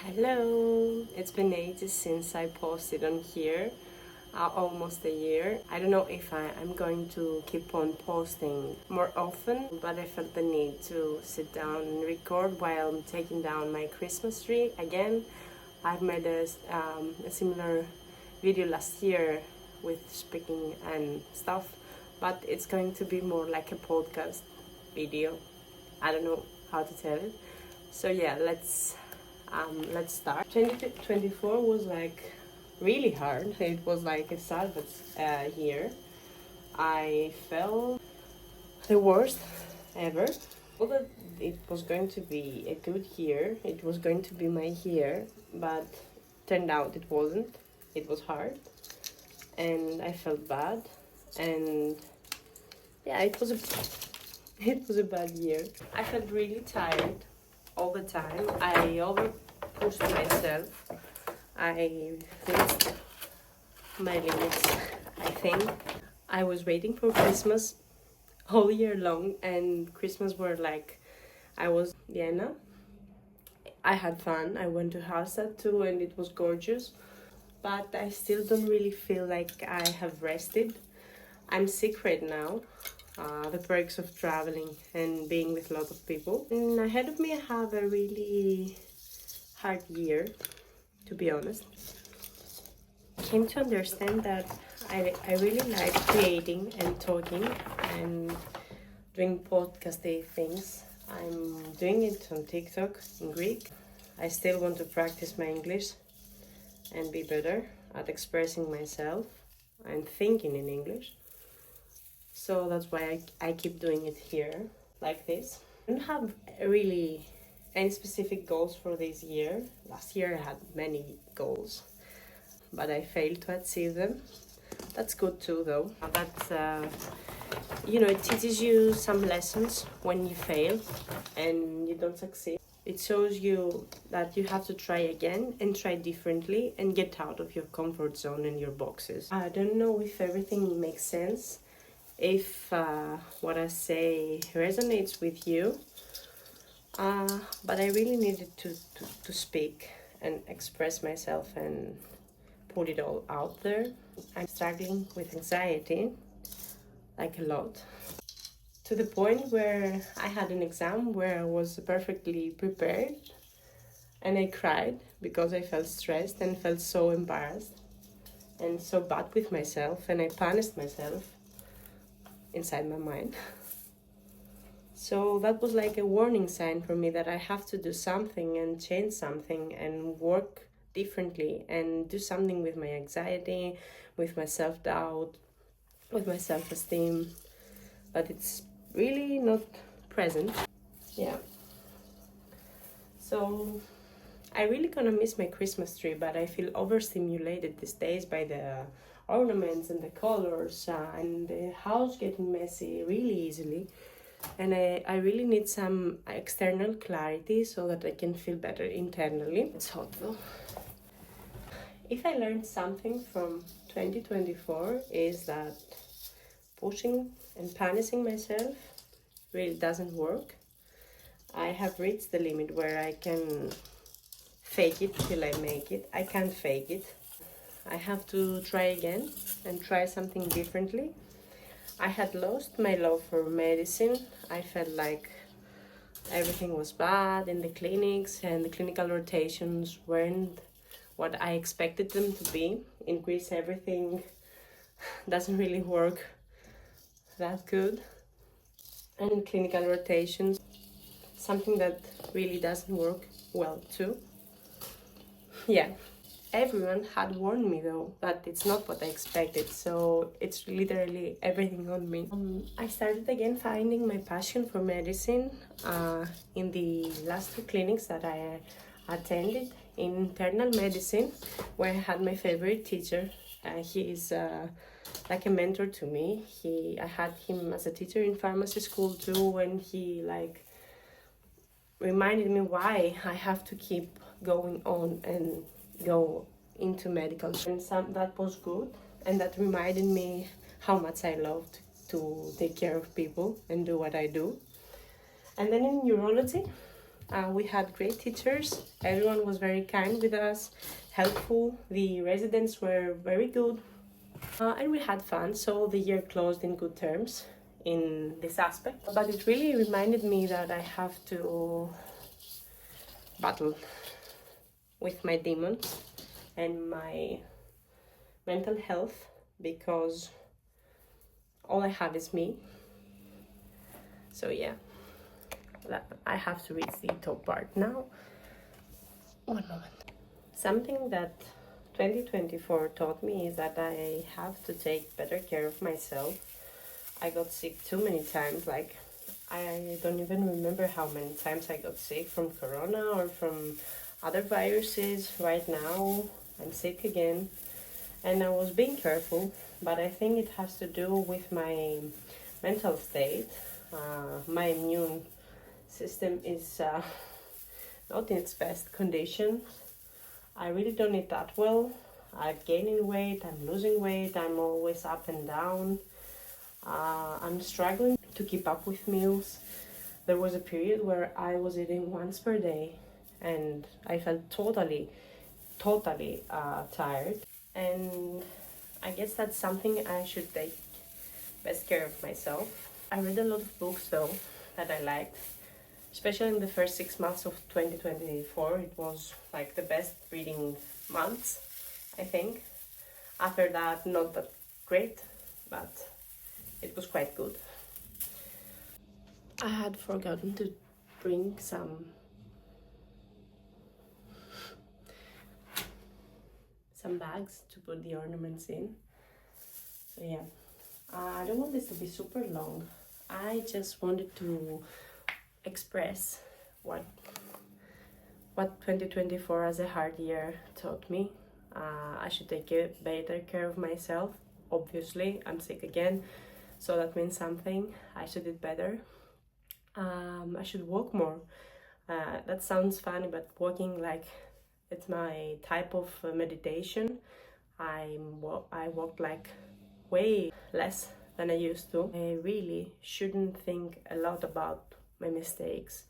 Hello! It's been ages since I posted on here, almost a year. I don't know if I'm going to keep on posting more often, but I felt the need to sit down and record while I'm taking down my Christmas tree again. I've made a similar video last year with speaking and stuff, but it's going to be more like a podcast video. I don't know how to tell it. So yeah, let's start. 2024 was like really hard. It was like a Sabbath year. I felt the worst ever. Although it was going to be a good year, it was going to be my year, but turned out it wasn't. It was hard, and I felt bad, and yeah, it was a bad year. I felt really tired all the time. I over pushed myself. I reached my limits, I think. I was waiting for Christmas all year long, and Christmas were like, I was in Vienna. I had fun. I went to Hallstatt too, and it was gorgeous. But I still don't really feel like I have rested. I'm sick right now. The perks of traveling and being with a lot of people. And ahead of me, I have a really hard year, to be honest. I came to understand that I really like creating and talking and doing podcasty things. I'm doing it on TikTok in Greek. I still want to practice my English and be better at expressing myself and thinking in English. So that's why I keep doing it here, like this. I don't have really any specific goals for this year. Last year I had many goals, but I failed to achieve them. That's good too, though. It teaches you some lessons when you fail and you don't succeed. It shows you that you have to try again and try differently and get out of your comfort zone and your boxes. I don't know if everything makes sense, if what I say resonates with you, but I really needed to speak and express myself and put it all out there. I'm struggling with anxiety, like a lot, to the point where I had an exam where I was perfectly prepared and I cried because I felt stressed and felt so embarrassed and so bad with myself, and I punished myself inside my mind. So that was like a warning sign for me that I have to do something and change something and work differently and do something with my anxiety, with my self-doubt, with my self-esteem. But it's really not present. Yeah. So I really gonna miss my Christmas tree, but I feel overstimulated these days by the ornaments and the colors and the house getting messy really easily. And I really need some external clarity so that I can feel better internally. It's hot though. If I learned something from 2024 is that pushing and punishing myself really doesn't work. I have reached the limit where I can fake it till I make it. I can't fake it. I have to try again and try something differently. I had lost my love for medicine. I felt like everything was bad in the clinics and the clinical rotations weren't what I expected them to be. In Greece, everything doesn't really work that good. And clinical rotations, something that really doesn't work well too. Yeah. Everyone had warned me though that it's not what I expected, so it's literally everything on me. I started again finding my passion for medicine in the last two clinics that I attended in internal medicine, where I had my favorite teacher. He is like a mentor to me. I had him as a teacher in pharmacy school too, and he like reminded me why I have to keep going on and go into medical, and that was good, and that reminded me how much I loved to take care of people and do what I do. And then in neurology, We had great teachers. Everyone was very kind with us, helpful. The residents were very good, and we had fun. So the year closed in good terms in this aspect. But it really reminded me that I have to battle with my demons and my mental health, because all I have is me. So yeah, I have to reach the top part now. One moment. Something that 2024 taught me is that I have to take better care of myself. I got sick too many times, like I don't even remember how many times I got sick from corona or from other viruses. Right now I'm sick again, and I was being careful, but I think it has to do with my mental state. My immune system is not in its best condition. I really don't eat that well. I'm gaining weight, I'm losing weight, I'm always up and down. I'm struggling to keep up with meals. There was a period where I was eating once per day, and I felt totally tired. And I guess that's something I should take best care of myself. I read a lot of books though that I liked, especially in the first 6 months of 2024. It was like the best reading months, I think. After that, not that great, but it was quite good. I had forgotten to bring some bags to put the ornaments in. So yeah, I don't want this to be super long. I just wanted to express what 2024 as a hard year taught me. I should take better care of myself. Obviously, I'm sick again, so that means something. I should eat better. I should walk more. That sounds funny, but walking, like, it's my type of meditation. I walked like way less than I used to. I really shouldn't think a lot about my mistakes.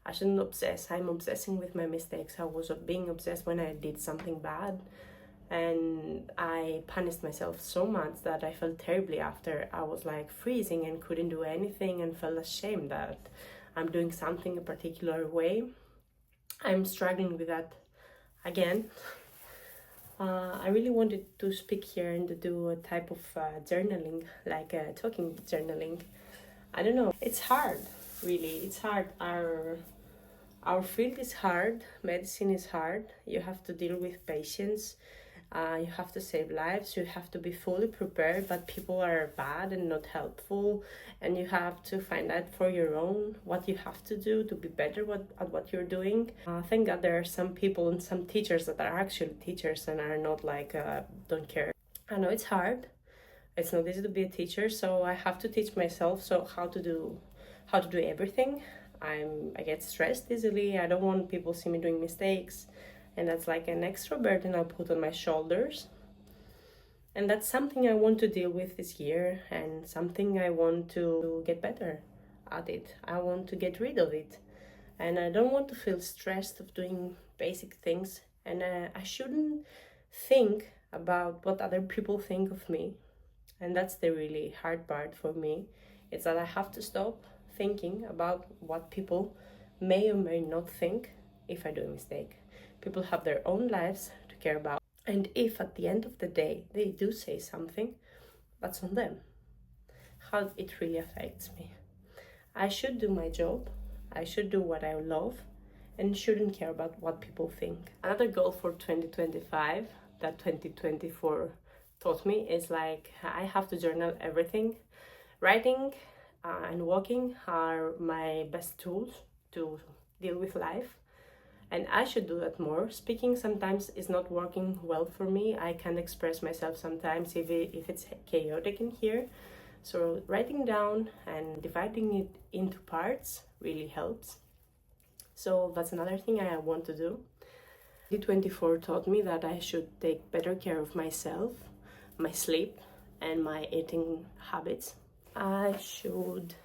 I shouldn't obsess. I'm obsessing with my mistakes. I was being obsessed when I did something bad, and I punished myself so much that I felt terribly after. I was like freezing and couldn't do anything and felt ashamed that I'm doing something a particular way. I'm struggling with that again. I really wanted to speak here and to do a type of journaling, like talking journaling. I don't know, it's hard, really. It's hard. Our field is hard. Medicine is hard. You have to deal with patients. You have to save lives. You have to be fully prepared, but people are bad and not helpful, and you have to find out for your own what you have to do to be better at what you're doing. Thank God there are some people and some teachers that are actually teachers and are not like don't care. I know it's hard. It's not easy to be a teacher, so I have to teach myself so how to do everything. I get stressed easily. I don't want people see me doing mistakes, and that's like an extra burden I put on my shoulders. And that's something I want to deal with this year, and something I want to get better at it. I want to get rid of it, and I don't want to feel stressed of doing basic things. And I shouldn't think about what other people think of me. And that's the really hard part for me. It's that I have to stop thinking about what people may or may not think if I do a mistake. People have their own lives to care about. And if at the end of the day they do say something, that's on them. How it really affects me. I should do my job. I should do what I love and shouldn't care about what people think. Another goal for 2025 that 2024 taught me is like I have to journal everything. Writing and walking are my best tools to deal with life, and I should do that more. Speaking sometimes is not working well for me. I can't express myself sometimes if it's chaotic in here. So writing down and dividing it into parts really helps. So that's another thing I want to do. 2024 taught me that I should take better care of myself, my sleep, and my eating habits. I should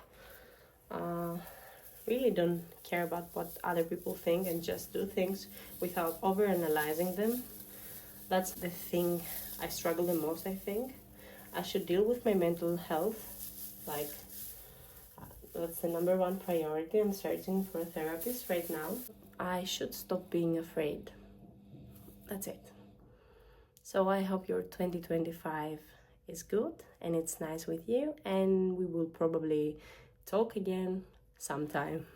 really don't care about what other people think and just do things without overanalyzing them. That's the thing I struggle the most, I think. I should deal with my mental health. Like, that's the number one priority. I'm searching for a therapist right now. I should stop being afraid. That's it. So I hope your 2025 is good and it's nice with you, and we will probably talk again sometime.